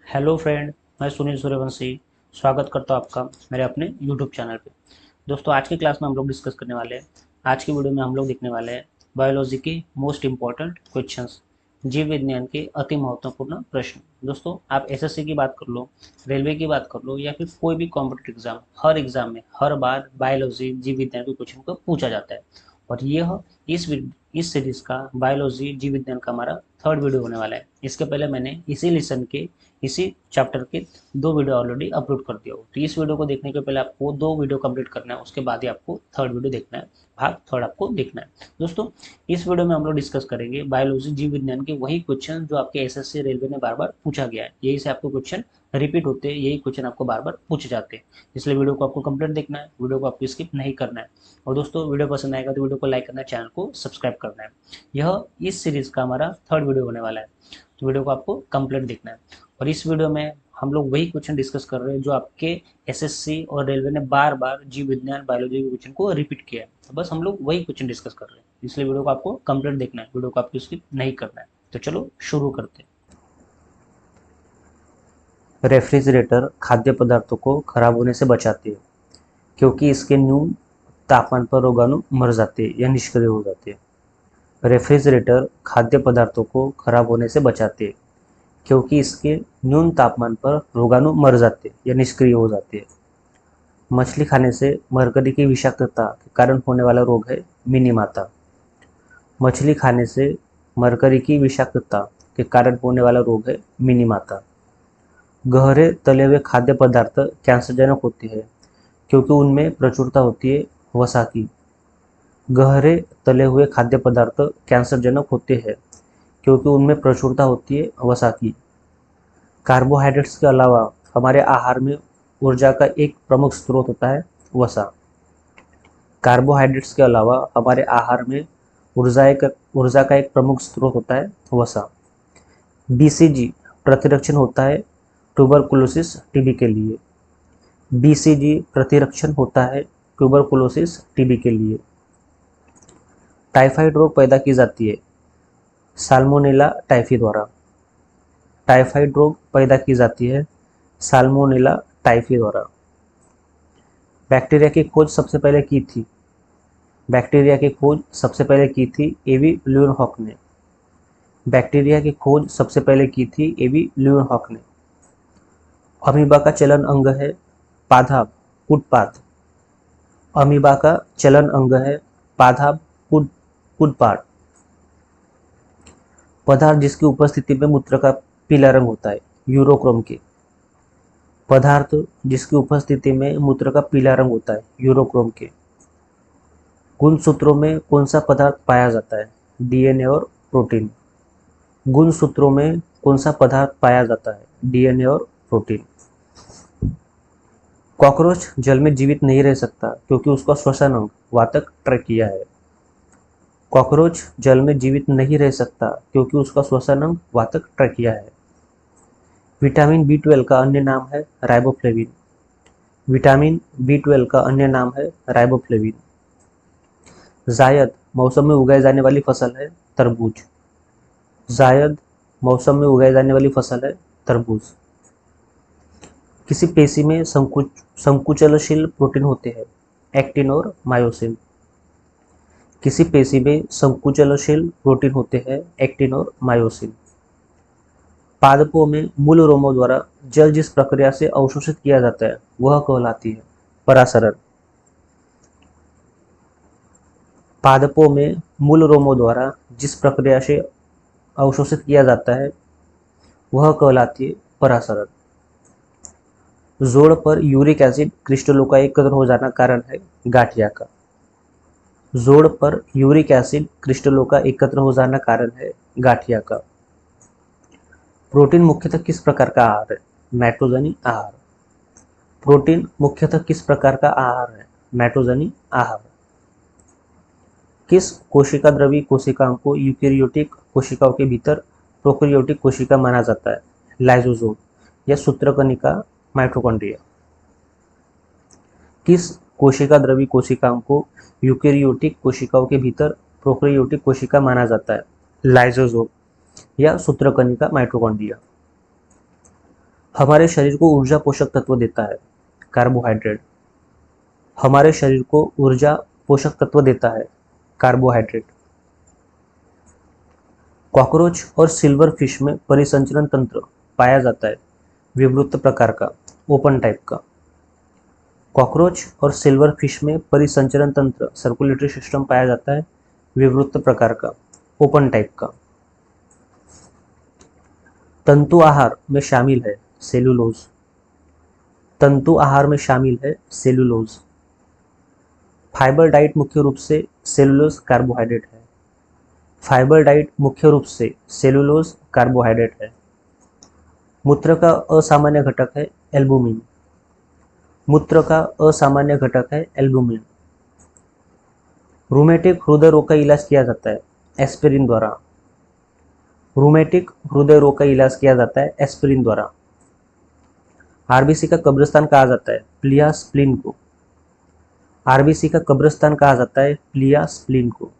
Hello friend, मैं सुनील सूर्यवंशी स्वागत करता हूँ आपका मेरे अपने यूट्यूब चैनल पे। दोस्तों, आज की क्लास में हम लोग डिस्कस करने वाले हैं। आज की वीडियो में हम लोग देखने वाले हैं बायोलॉजी की मोस्ट इम्पॉर्टेंट क्वेश्चंस, जीव विज्ञान के अति महत्वपूर्ण प्रश्न। दोस्तों, आप एसएससी की बात कर लो, रेलवे की बात कर लो या फिर कोई भी कॉम्पिटेटिव एग्जाम, हर एग्जाम में हर बार बायोलॉजी जीव विज्ञान के क्वेश्चन को पूछा जाता है। और यह इस इस सीरीज का बायोलॉजी जीव विज्ञान का हमारा थर्ड वीडियो होने वाला है। इसके पहले मैंने इसी लेसन के इसी चैप्टर के दो वीडियो ऑलरेडी अपलोड कर दिया हो, तो इस वीडियो को देखने के पहले आपको दो वीडियो कंप्लीट करना है, उसके बाद ही आपको थर्ड वीडियो देखना है, भाग थर्ड आपको देखना है। दोस्तों, इस वीडियो में हम लोग डिस्कस करेंगे बायोलॉजी जीव विज्ञान के वही क्वेश्चन जो आपके एसएससी रेलवे में बार बार पूछा गया है। यही से आपको क्वेश्चन रिपीट होते हैं, यही क्वेश्चन आपको बार बार पूछे जाते हैं। इसलिए वीडियो को आपको कंप्लीट देखना है, वीडियो को आपको स्किप नहीं करना है। और दोस्तों, वीडियो पसंद आएगा तो वीडियो को लाइक करना है, चैनल को सब्सक्राइब करना है। यह इस सीरीज का हमारा थर्ड वीडियो होने वाला है, तो वीडियो को आपको कंप्लीट देखना है। और इस वीडियो में हम लोग वही क्वेश्चन डिस्कस कर रहे हैं जो आपके एसएससी और रेलवे ने बार बार जीव विज्ञान बायोलॉजी के क्वेश्चन को रिपीट किया है। तो बस हम लोग वही क्वेश्चन डिस्कस कर रहे हैं, इसलिए वीडियो को आपको कंप्लीट देखना है, वीडियो को आपको स्किप नहीं करना है। तो चलो शुरू करते हैं। रेफ्रिजरेटर खाद्य पदार्थों को खराब होने से बचाते हैं क्योंकि इसके न्यून तापमान पर रोगाणु मर जाते हैं या निष्क्रिय हो जाते हैं। रेफ्रिजरेटर खाद्य पदार्थों को खराब होने से बचाते हैं क्योंकि इसके न्यून तापमान पर रोगाणु मर जाते या निष्क्रिय हो जाते हैं। मछली खाने से मरकरी की विषाक्तता के कारण होने वाला रोग है मिनीमाता। मछली खाने से मरकरी की विषाक्तता के कारण होने वाला रोग है मिनीमाता। गहरे तले हुए खाद्य पदार्थ कैंसरजनक होते हैं क्योंकि उनमें प्रचुरता होती है वसा की। गहरे तले हुए खाद्य पदार्थ कैंसरजनक होते हैं क्योंकि उनमें प्रचुरता होती है वसा की। कार्बोहाइड्रेट्स के अलावा हमारे आहार में ऊर्जा का एक प्रमुख स्रोत होता है वसा। कार्बोहाइड्रेट्स के अलावा हमारे आहार में ऊर्जा का एक प्रमुख स्रोत होता है वसा। बीसीजी प्रतिरक्षण होता है ट्यूबरकुलोसिस टीबी के लिए। बीसीजी प्रतिरक्षण होता है ट्यूबरकुलोसिस टीबी के लिए। टाइफाइड रोग पैदा की जाती है साल्मोनेला टाइफी द्वारा। टाइफाइड रोग पैदा की जाती है साल्मोनेला टाइफी द्वारा। बैक्टीरिया की खोज सबसे पहले की थी बैक्टीरिया की खोज सबसे पहले की थी एवी ल्यूएनहॉक ने। बैक्टीरिया की खोज सबसे पहले की थी एवी ल्यूएनहॉक ने। अमीबा का चलन अंग है पादाप पुटपाथ। अमीबा का चलन अंग है पादाप पुटपाथ। पदार्थ जिसकी उपस्थिति में मूत्र का पीला रंग होता है यूरोक्रोम के। पदार्थ जिसकी उपस्थिति में मूत्र का पीला रंग होता है यूरोक्रोम के। गुणसूत्रों में कौन सा पदार्थ पाया जाता है डीएनए और प्रोटीन। गुणसूत्रों में कौन सा पदार्थ पाया जाता है डीएनए और प्रोटीन। कॉकरोच जल में जीवित नहीं रह सकता क्योंकि उसका श्वसन अंग वातक ट्रैकिया है। कॉकरोच जल में जीवित नहीं रह सकता क्योंकि उसका श्वसन अंग वातक ट्रैकिया है। विटामिन बी 12 का अन्य नाम है राइबोफ्लेविन। विटामिन बी 12 का अन्य नाम है राइबोफ्लेविन। जायद मौसम में उगाई जाने वाली फसल है तरबूज। जायद मौसम में उगाई जाने वाली फसल है तरबूज। किसी पेशी में संकुचलशील प्रोटीन होते हैं एक्टिन और मायोसिन। किसी पेशी में संकुचलशील प्रोटीन होते हैं एक्टिन और मायोसिन। पादपों में मूल रोमों द्वारा जल जिस प्रक्रिया से अवशोषित किया जाता है वह कहलाती है परासरण। पादपों में मूल रोमों द्वारा जिस प्रक्रिया से अवशोषित किया जाता है वह कहलाती है परासरण। जोड़ पर यूरिक एसिड क्रिस्टलों का एकत्र हो जाना कारण है गाठिया का। जोड़ पर यूरिक एसिड क्रिस्टलों का एकत्र हो जाना कारण है गाठिया का। प्रोटीन मुख्यतः किस प्रकार का आहार है नाइट्रोजनी आहार। प्रोटीन मुख्यतः किस प्रकार का आहार है नाइट्रोजनी आहार। किस कोशिका द्रवी कोशिकाओं को यूकेरियोटिक कोशिकाओं के भीतर प्रोकैरियोटिक कोशिका माना जाता है लाइसोसोम या सूत्रकणिका माइटोकॉन्ड्रिया। किस कोशिका द्रवी कोशिकाओं को यूकेरियोटिक कोशिकाओं के भीतर प्रोकैरियोटिक कोशिका माना जाता है लाइसोसोम या सूत्रकणिका माइटोकॉन्ड्रिया। हमारे शरीर को ऊर्जा पोषक तत्व देता है, कार्बोहाइड्रेट। हमारे शरीर को ऊर्जा पोषक तत्व देता है, कार्बोहाइड्रेट। कॉकरोच और सिल्वर फिश में परिसंचरण तंत्र पाया जाता है, विवृत प्रकार का, ओपन टाइप का। कॉकरोच और सिल्वर फिश में परिसंचरण तंत्र, सर्कुलेटरी सिस्टम पाया जाता है, विवृत प्रकार का, ओपन टाइप का। तंतु आहार में शामिल है सेलुलोज। तंतु आहार में शामिल है सेलुलोज। फाइबर डाइट मुख्य रूप से सेलुलोज कार्बोहाइड्रेट है। फाइबर डाइट मुख्य रूप से सेलुलोज कार्बोहाइड्रेट है। मूत्र का असामान्य घटक है एल्बुमिन। मूत्र का असामान्य घटक है एल्बुमिन। रूमेटिक हृदय रोग का इलाज किया जाता है एस्पिरिन द्वारा। रूमेटिक हृदय रोग का इलाज किया जाता है एस्पिरिन द्वारा। आरबीसी का कब्रिस्तान कहा जाता है प्लिया स्प्लीन को। आरबीसी का कब्रिस्तान कहा जाता है प्लिया स्प्लीन को।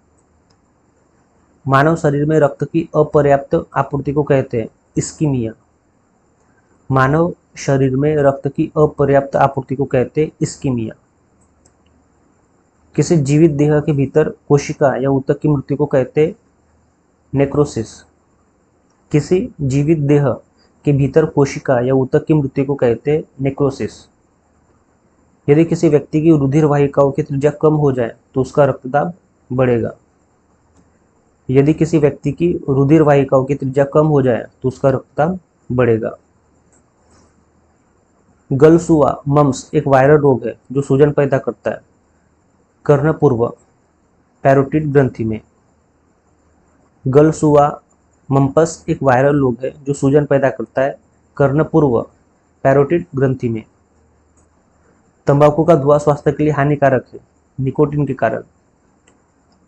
मानव शरीर में रक्त की अपर्याप्त आपूर्ति को कहते हैं इस्कीमिया। मानव शरीर में रक्त की अपर्याप्त आपूर्ति को कहते हैं इस्कीमिया। किसी जीवित देह के भीतर कोशिका या ऊतक की मृत्यु को कहते हैं नेक्रोसिस। किसी जीवित देह के भीतर कोशिका या ऊतक की मृत्यु को कहते हैं नेक्रोसिस। यदि किसी व्यक्ति की रुधिर वाहिकाओं की त्रिज्या कम हो जाए तो उसका रक्तदाब बढ़ेगा। यदि किसी व्यक्ति की रुधिर वाहिकाओं की त्रिज्या कम हो जाए तो उसका रक्तदाब बढ़ेगा। गलसुआ मम्स एक वायरल रोग है जो सूजन पैदा करता है कर्णपूर्व पैरोटिड ग्रंथि में। गलसुआ मम्पस एक वायरल रोग है जो सूजन पैदा करता है कर्णपूर्व पैरोटिड ग्रंथि में। तंबाकू का धुआं स्वास्थ्य के लिए हानिकारक है निकोटीन के कारण।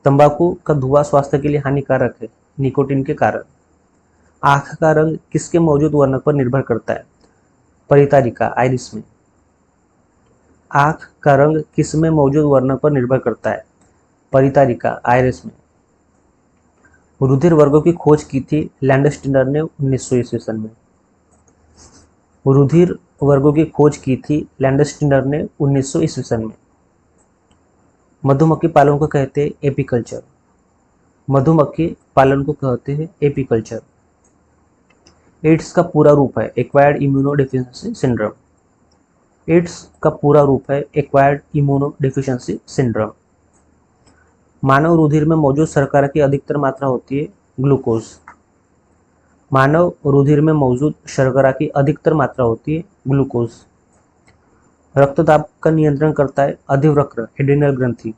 तंबाकू का धुआं स्वास्थ्य के लिए हानिकारक है निकोटीन के कारण। आंख का रंग किसके मौजूद वर्णक पर निर्भर करता है परितारिका आइरिस में। आंख का रंग किस में मौजूद वर्णक पर निर्भर करता है परितारिका आइरिस में। रुधिर वर्गों की खोज की थी लैंडस्टीनर ने 1900 ईस्वी सन में। रुधिर वर्गों की खोज की थी लैंडस्टीनर ने 1900 ईस्वी सन में। मधुमक्खी पालन को कहते हैं एपीकल्चर। मधुमक्खी पालन को कहते हैं एपीकल्चर। एड्स का पूरा रूप है एक्वायर्ड इम्यूनोडेफिशिएंसी सिंड्रोम। एड्स का पूरा रूप है एक्वायर्ड इम्यूनोडेफिशिएंसी सिंड्रोम। मानव रुधिर में मौजूद शर्करा की अधिकतर मात्रा होती है ग्लूकोज। मानव रुधिर में मौजूद शर्करा की अधिकतर मात्रा होती है ग्लूकोज। रक्तदाब का नियंत्रण करता है अधिवृक्क एड्रिनल ग्रंथि।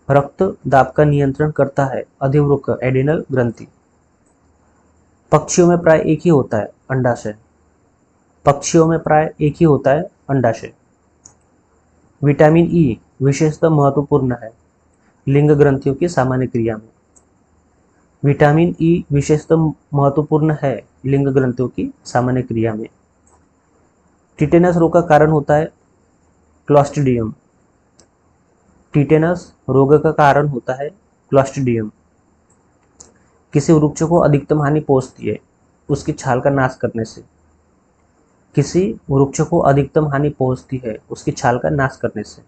रक्तदाब का नियंत्रण करता है अधिवृक्क एड्रिनल ग्रंथि। पक्षियों में प्राय एक ही होता है अंडाशय। पक्षियों में प्राय एक ही होता है अंडाशय। विटामिन ई विशेषतः महत्वपूर्ण है लिंग ग्रंथियों की सामान्य क्रिया में। विटामिन ई विशेषतः महत्वपूर्ण है लिंग ग्रंथियों की सामान्य क्रिया में। टिटेनस रोग का कारण होता है क्लॉस्ट्रिडियम। टिटेनस रोग का कारण होता है क्लॉस्ट्रिडियम। किसी वृक्ष को अधिकतम हानि पहुंचती है उसकी छाल का नाश करने से। किसी वृक्ष को अधिकतम हानि पहुंचती है उसकी छाल का नाश करने से।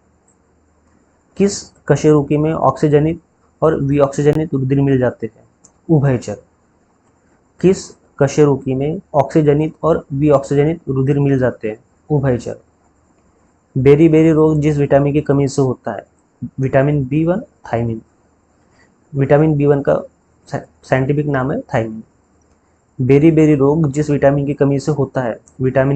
किस कशेरुकी में ऑक्सीजनित और विऑक्सीजनित रुधिर मिल जाते हैं उभयचर। किस कशेरुकी में ऑक्सीजनित और विऑक्सीजनित रुधिर मिल जाते हैं उभयचर। बेरी बेरी रोग जिस विटामिन की कमी से होता है vitamin B1 thiamine. Vitamin B1 का साइंटिफिक नाम है थायमिन। बेरी बेरी रोग जिस विटामिन की कमी से होता है विटामिन